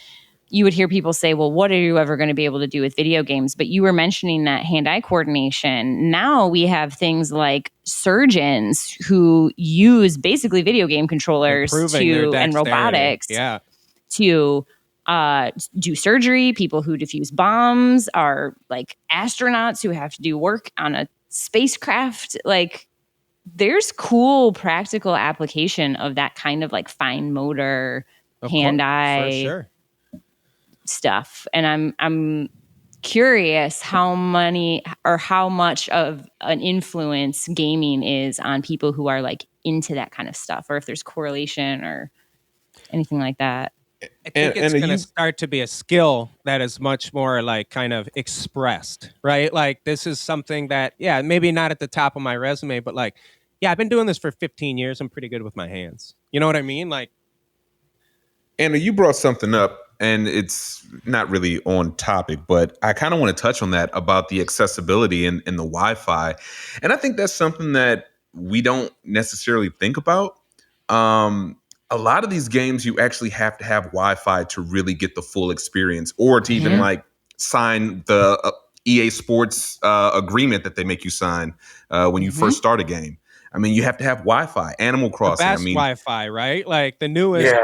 S5: you would hear people say, well, what are you ever going to be able to do with video games? But you were mentioning that hand-eye coordination. Now we have things like surgeons who use basically video game controllers and robotics to do surgery. People who defuse bombs are like astronauts who have to do work on a spacecraft. Like, there's cool practical application of that kind of like fine motor hand-eye stuff. And I'm curious how much of an influence gaming is on people who are like into that kind of stuff, or if there's correlation or anything like that.
S1: I think it's going to start to be a skill that is much more like kind of expressed, right? Like, this is something that, maybe not at the top of my resume, but like, I've been doing this for 15 years. I'm pretty good with my hands. You know what I mean? Like,
S3: Anna, you brought something up, and it's not really on topic, but I kind of want to touch on that about the accessibility and the Wi-Fi. And I think that's something that we don't necessarily think about. A lot of these games, you actually have to have Wi-Fi to really get the full experience, or to even like sign the EA Sports agreement that they make you sign when you first start a game. I mean, you have to have Wi-Fi. Animal Crossing.
S1: The best Wi-Fi, right? Like the newest.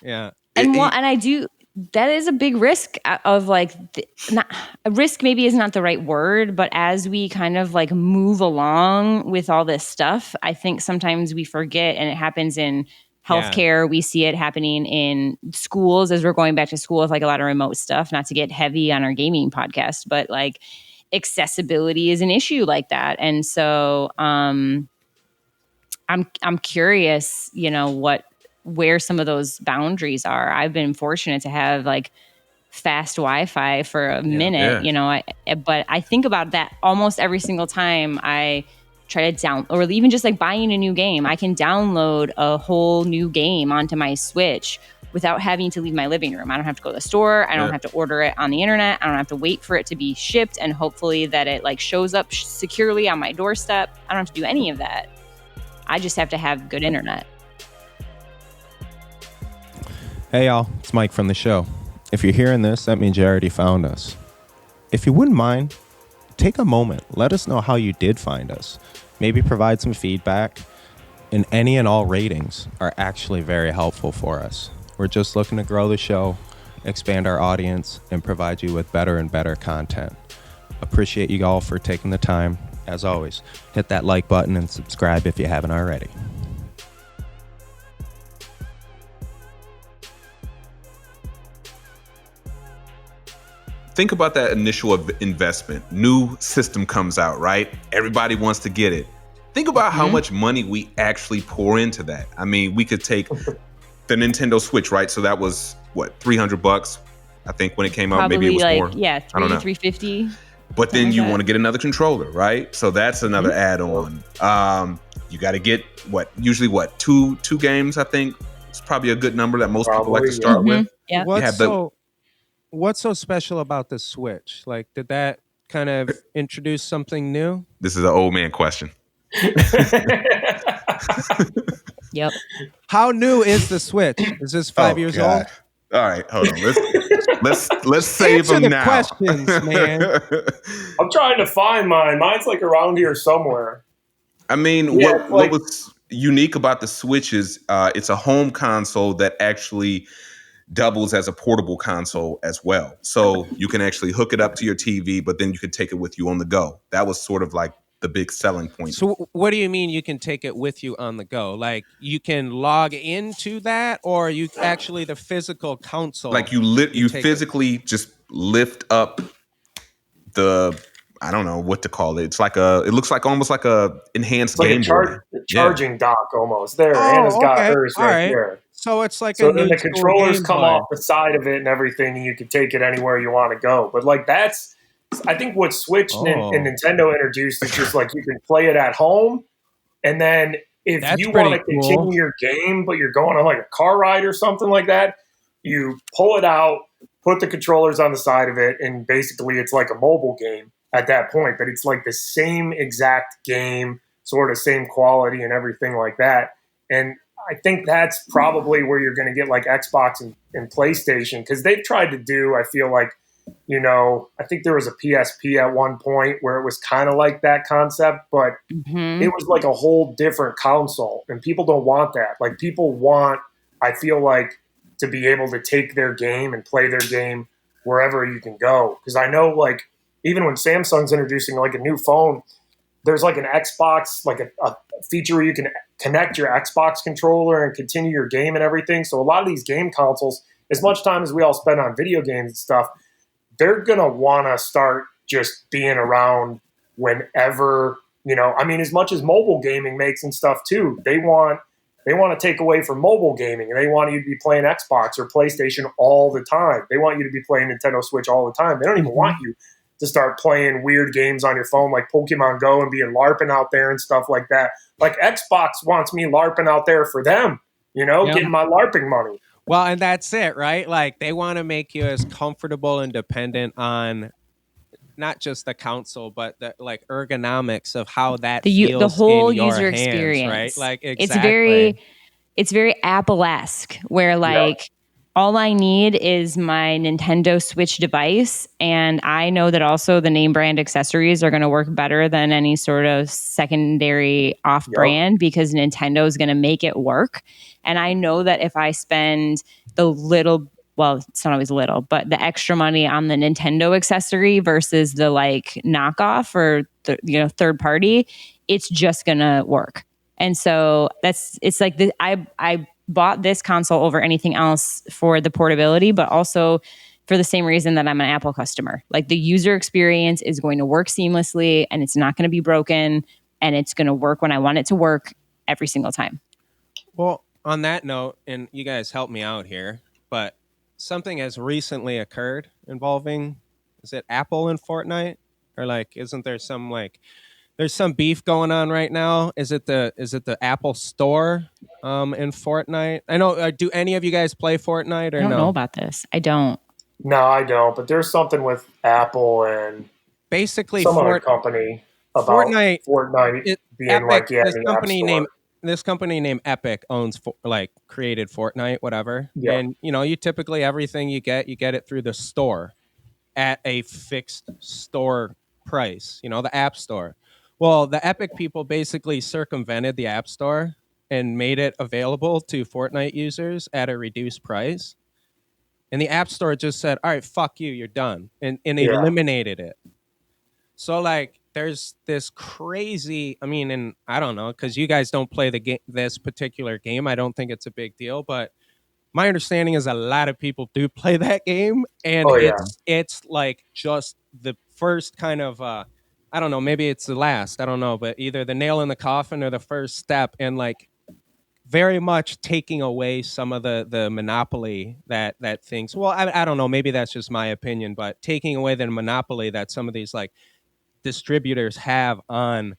S1: Yeah.
S5: And I do. That is a big risk of like, a risk maybe is not the right word, but as we kind of like move along with all this stuff, I think sometimes we forget, and it happens in healthcare. We see it happening in schools as we're going back to school with like a lot of remote stuff, not to get heavy on our gaming podcast, but like accessibility is an issue like that. And so I'm curious, where some of those boundaries are. I've been fortunate to have like fast Wi-Fi for a minute, but I think about that almost every single time I try to or even just like buying a new game. I can download a whole new game onto my Switch without having to leave my living room. I don't have to go to the store. I don't have to order it on the internet. I don't have to wait for it to be shipped and hopefully that it like shows up securely on my doorstep. I don't have to do any of that. I just have to have good internet.
S1: Hey y'all, it's Mike from the show. If you're hearing this, that means you already found us. If you wouldn't mind, take a moment. Let us know how you did find us. Maybe provide some feedback. And any and all ratings are actually very helpful for us. We're just looking to grow the show, expand our audience, and provide you with better and better content. Appreciate you all for taking the time. As always, hit that like button and subscribe if you haven't already.
S3: Think about that initial investment. New system comes out, right? Everybody wants to get it. Think about how much money we actually pour into that. I mean, we could take the Nintendo Switch, right? So that was what, $300? I think when it came out, maybe it was more.
S5: Yeah, $350.
S3: But then you want to get another controller, right? So that's another add-on. You got to get usually two games. I think it's probably a good number that most people like to start with.
S5: Yeah.
S1: What's so special about the Switch? Like, did that kind of introduce something new?
S3: This is an old man question.
S5: Yep.
S1: How new is the Switch? Is this 5 years old?
S3: All right, hold on. Let's save them now.
S1: Questions, man.
S4: I'm trying to find mine. Mine's like around here somewhere.
S3: I mean, what was unique about the Switch is it's a home console that actually doubles as a portable console as well. So you can actually hook it up to your TV, but then you could take it with you on the go. That was sort of like the big selling point.
S1: So what do you mean you can take it with you on the go? Like you can log into that, or you actually the physical console?
S3: Like you physically just lift up the, I don't know what to call it. It's like it looks like almost like a enhanced Game Boy.
S4: A charging dock almost. There, Anna's got hers right here.
S1: So it's like
S4: so then the controllers come off the side of it and everything, and you can take it anywhere you want to go. But like that's, I think what Switch and Nintendo introduced is just like you can play it at home, and then if you want to continue your game, but you're going on like a car ride or something like that, you pull it out, put the controllers on the side of it, and basically it's like a mobile game at that point. But it's like the same exact game, sort of same quality and everything like that. And I think that's probably where you're going to get like Xbox and PlayStation, because they've tried to do, I feel like, I think there was a PSP at one point where it was kind of like that concept, but it was like a whole different console, and people don't want that. Like, people want, I feel like, to be able to take their game and play their game wherever you can go. Because I know, like, even when Samsung's introducing like a new phone, there's like an Xbox, like a feature where you can connect your Xbox controller and continue your game and everything. So a lot of these game consoles, as much time as we all spend on video games and stuff, they're going to want to start just being around whenever, I mean, as much as mobile gaming makes and stuff too, they want to take away from mobile gaming, and they want you to be playing Xbox or PlayStation all the time. They want you to be playing Nintendo Switch all the time. They don't even want you to start playing weird games on your phone like Pokemon Go and being LARPing out there and stuff like that. Like, Xbox wants me LARPing out there for them, getting my LARPing money.
S1: Well, and that's it, right? Like, they want to make you as comfortable and dependent on not just the console, but the like ergonomics of how that feels, the
S5: whole
S1: in your
S5: user
S1: hands,
S5: experience,
S1: right? Like, exactly.
S5: It's very Apple-esque, where like all I need is my Nintendo Switch device, and I know that also the name brand accessories are going to work better than any sort of secondary off-brand, because Nintendo is going to make it work. And I know that if I spend it's not always little, but the extra money on the Nintendo accessory versus the like knockoff or the third party, it's just gonna work. And so it's like I bought this console over anything else for the portability, but also for the same reason that I'm an Apple customer. Like, the user experience is going to work seamlessly, and it's not going to be broken, and it's going to work when I want it to work every single time.
S1: Well, on that note, and you guys help me out here, but something has recently occurred involving, is it Apple and Fortnite? Or like, isn't there some like, there's some beef going on right now? Is it the Apple Store in Fortnite? I know. Do any of you guys play Fortnite or no?
S5: I don't know about this. I don't.
S4: No, I don't. But there's something with Apple and
S1: basically
S4: some other company about Fortnite being
S1: Epic,
S4: like
S1: this company named Epic owns created Fortnite, whatever.
S4: Yep.
S1: And you typically everything you get it through the store at a fixed store price, the App Store. Well, the Epic people basically circumvented the App Store and made it available to Fortnite users at a reduced price. And the App Store just said, all right, fuck you, you're done. And eliminated it. So like, there's this crazy, and I don't know, because you guys don't play this particular game. I don't think it's a big deal, but my understanding is a lot of people do play that game. And it's like just the first kind of, I don't know, maybe it's the last, I don't know, but either the nail in the coffin or the first step, and like very much taking away some of the monopoly that things, well, I don't know, maybe that's just my opinion, but taking away the monopoly that some of these like distributors have on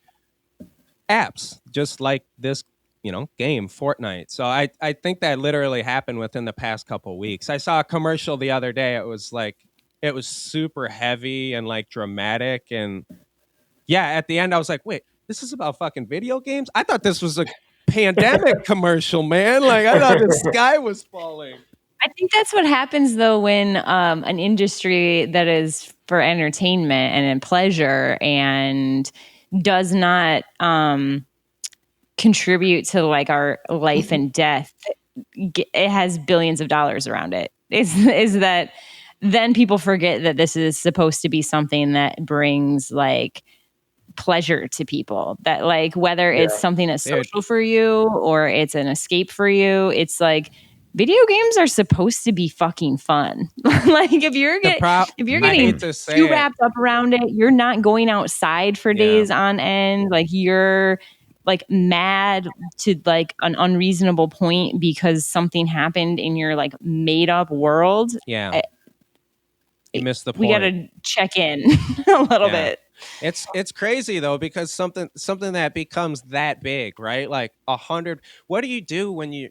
S1: apps, just like this, game Fortnite. So I think that literally happened within the past couple of weeks. I saw a commercial the other day. It was super heavy and like dramatic. And at the end I was like, wait, this is about fucking video games? I thought this was a pandemic commercial, man. Like, I thought the sky was falling.
S5: I think that's what happens though when an industry that is for entertainment and pleasure and does not contribute to like our life and death, it has billions of dollars around it. Is that then people forget that this is supposed to be something that brings like pleasure to people, that like whether it's something that's social for you or it's an escape for you, it's like video games are supposed to be fucking fun. Like if you're getting too wrapped up around it, you're not going outside for days on end. Like you're like mad to like an unreasonable point because something happened in your like made up world.
S1: Yeah. You missed the point.
S5: We got to check in a little bit.
S1: It's crazy though, because something that becomes that big, right? Like 100. What do you do when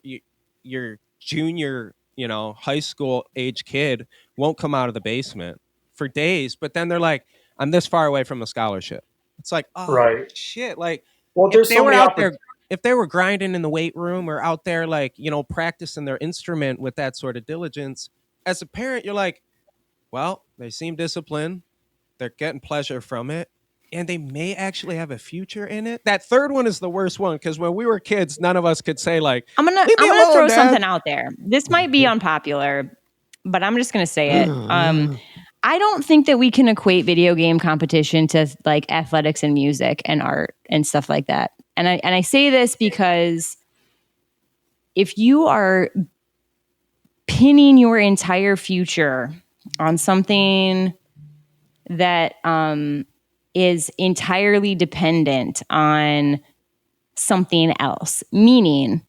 S1: you're junior, high school age kid won't come out of the basement for days, but then they're like, I'm this far away from a scholarship. It's like, oh shit. Like,
S4: well, there's
S1: they were out there if they were grinding in the weight room or out there, like, you know, practicing their instrument with that sort of diligence, as a parent, you're like, well, they seem disciplined. They're getting pleasure from it. And they may actually have a future in it. That third one is the worst one, because when we were kids, none of us could say, like,
S5: I'm gonna
S1: alone,
S5: throw
S1: Dad.
S5: something out there. This might be unpopular, but I'm just gonna say it. I don't think that we can equate video game competition to like athletics and music and art and stuff like that. And I say this because if you are pinning your entire future on something that is entirely dependent on something else, meaning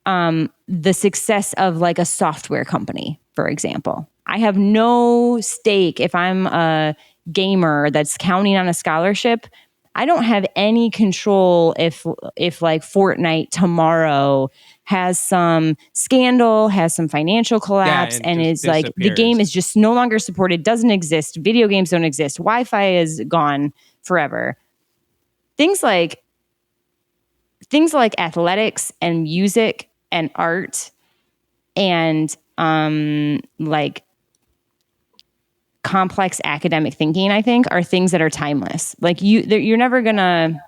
S5: the success of like a software company, for example. I have no stake if I'm a gamer that's counting on a scholarship. I don't have any control if like Fortnite tomorrow has some scandal, has some financial collapse, and is like the game is just no longer supported, doesn't exist. Video games don't exist. Wi-Fi is gone forever. Things like athletics and music and art and like complex academic thinking, I think, are things that are timeless. Like you're never gonna.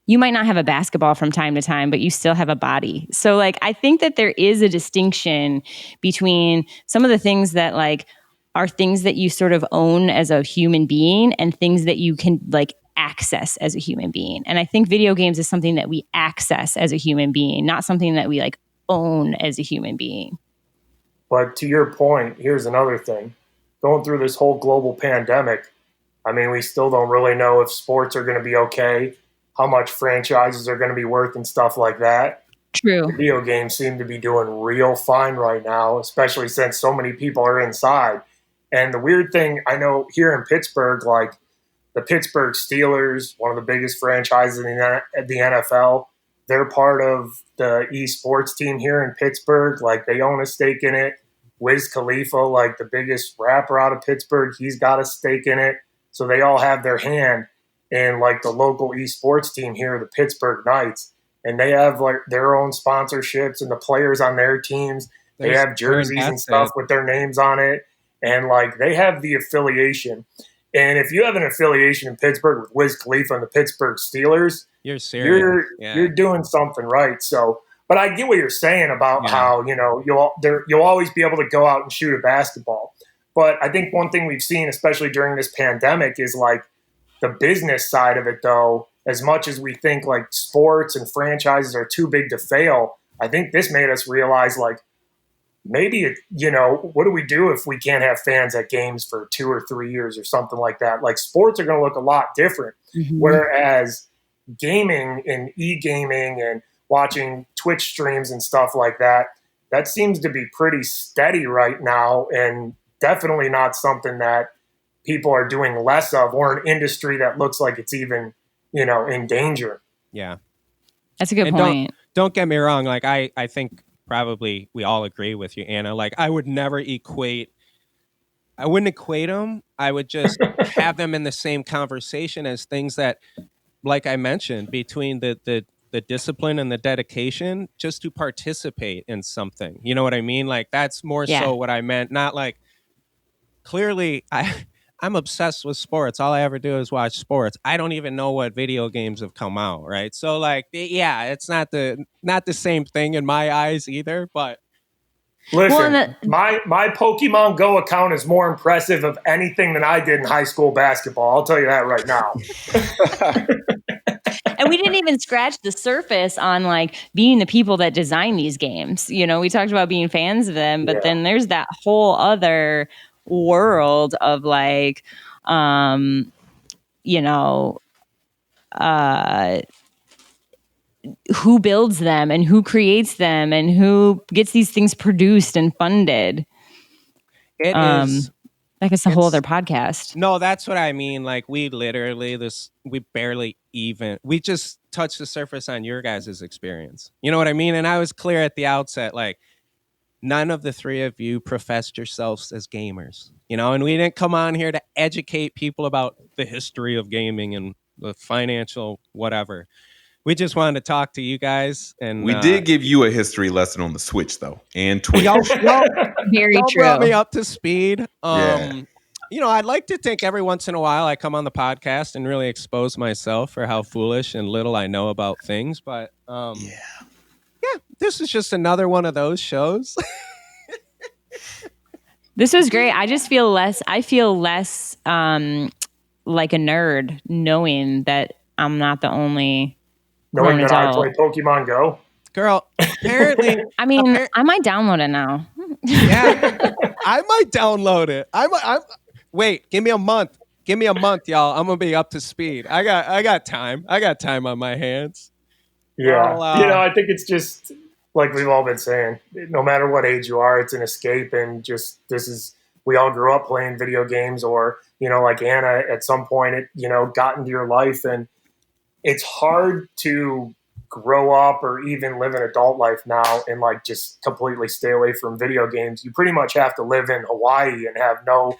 S5: You might not have a basketball from time to time, but you still have a body. So like, I think that there is a distinction between some of the things that like are things that you sort of own as a human being and things that you can like access as a human being. And I think video games is something that we access as a human being, not something that we like own as a human being.
S4: But to your point, here's another thing. Going through this whole global pandemic, I mean, we still don't really know if sports are going to be okay, how much franchises are going to be worth and stuff like that.
S5: True.
S4: Video games seem to be doing real fine right now, especially since so many people are inside. And the weird thing, I know here in Pittsburgh, like the Pittsburgh Steelers, one of the biggest franchises in the NFL, they're part of the esports team here in Pittsburgh. Like they own a stake in it. Wiz Khalifa, like the biggest rapper out of Pittsburgh, he's got a stake in it. So they all have their hand in like the local esports team here, the Pittsburgh Knights. And they have like their own sponsorships and the players on their teams. They have jerseys and stuff with their names on it. And like they have the affiliation. And if you have an affiliation in Pittsburgh with Wiz Khalifa and the Pittsburgh Steelers,
S1: you're serious.
S4: You're doing something right. So, but I get what you're saying about how, you know, you'll always be able to go out and shoot a basketball. But I think one thing we've seen, especially during this pandemic, is like the business side of it, though. As much as we think like sports and franchises are too big to fail, I think this made us realize like maybe, you know, what do we do if we can't have fans at games for 2 or 3 years or something like that? Like sports are going to look a lot different. Mm-hmm. Whereas gaming and e-gaming and watching Twitch streams and stuff like that, that seems to be pretty steady right now and definitely not something that people are doing less of or an industry that looks like it's even, you know, in danger.
S1: Yeah.
S5: That's a good point.
S1: Don't get me wrong. Like I think probably we all agree with you, Anna. Like I wouldn't equate them. I would just have them in the same conversation as things that, like I mentioned, between the discipline and the dedication just to participate in something. You know what I mean? Like that's more so what I meant. Not like clearly I'm obsessed with sports. All I ever do is watch sports. I don't even know what video games have come out, right? So like, yeah, it's not the same thing in my eyes either, but
S4: listen, my Pokemon Go account is more impressive of anything than I did in high school basketball. I'll tell you that right now.
S5: And we didn't even scratch the surface on like being the people that design these games. You know, we talked about being fans of them, but then there's that whole other world of like, you know, who builds them and who creates them and who gets these things produced and funded.
S1: It is.
S5: Like it's a whole other podcast.
S1: No, that's what I mean. Like we just touched the surface on your guys' experience. You know what I mean? And I was clear at the outset, like none of the three of you professed yourselves as gamers, you know, and we didn't come on here to educate people about the history of gaming and the financial whatever. we just wanted to talk to you guys. And
S3: We did give you a history lesson on the Switch, though, and Twitch.
S1: y'all
S5: Very true.
S1: brought me up to speed.
S3: Yeah.
S1: You know, I'd like to think every once in a while I come on the podcast and really expose myself for how foolish and little I know about things. But yeah, this is just another one of those shows.
S5: This was great. I just feel less. I feel less like a nerd knowing that I'm not the only
S4: Knowing
S5: grown
S4: that I
S5: adult.
S4: play Pokemon Go.
S1: Girl, apparently,
S5: I mean, I might download it now.
S1: yeah, I might download it. Wait, give me a month. Give me a month, y'all. I'm gonna be up to speed. I got time. I got time on my hands.
S4: Yeah.
S1: Well,
S4: I think it's just like we've all been saying, no matter what age you are, it's an escape. And just, we all grew up playing video games, or, like Anna, at some point, it, got into your life, and it's hard to grow up or even live an adult life now and like just completely stay away from video games. You pretty much have to live in Hawaii and have no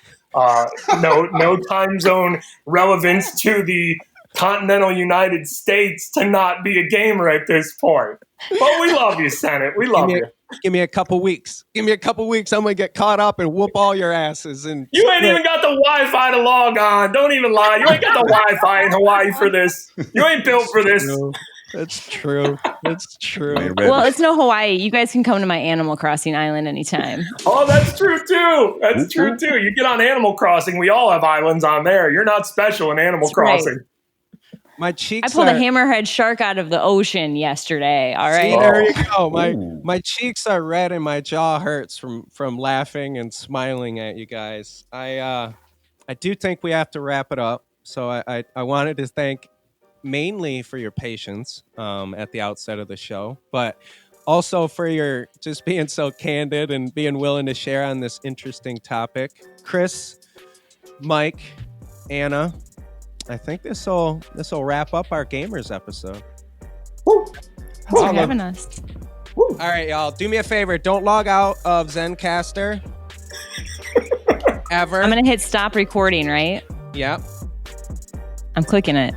S4: time zone relevance to the continental United States to not be a gamer at this point. But we love you, Senate. We love you.
S1: Give me a couple weeks. Give me a couple weeks. I'm gonna get caught up and whoop all your asses. And
S4: you ain't even got the Wi-Fi to log on. Don't even lie. You ain't got the Wi-Fi in Hawaii for this. You ain't built for this.
S1: That's true. That's true.
S5: Well, it's no Hawaii. You guys can come to my Animal Crossing island anytime.
S4: Oh, that's true too. That's true too. You get on Animal Crossing, we all have islands on there. You're not special in Animal Crossing.
S5: Right.
S1: My cheeks.
S5: I pulled a hammerhead shark out of the ocean yesterday. All right.
S1: See, there you go. My cheeks are red and my jaw hurts from laughing and smiling at you guys. I do think we have to wrap it up. So I wanted to thank mainly for your patience at the outset of the show, but also for your just being so candid and being willing to share on this interesting topic. Chris, Mike, Anna, I think this will wrap up our gamers episode.
S4: Woo.
S5: Thanks for having us.
S4: Woo.
S1: All right, y'all. Do me a favor. Don't log out of Zencaster. Ever.
S5: I'm going to hit stop recording, right?
S1: Yep.
S5: I'm clicking it.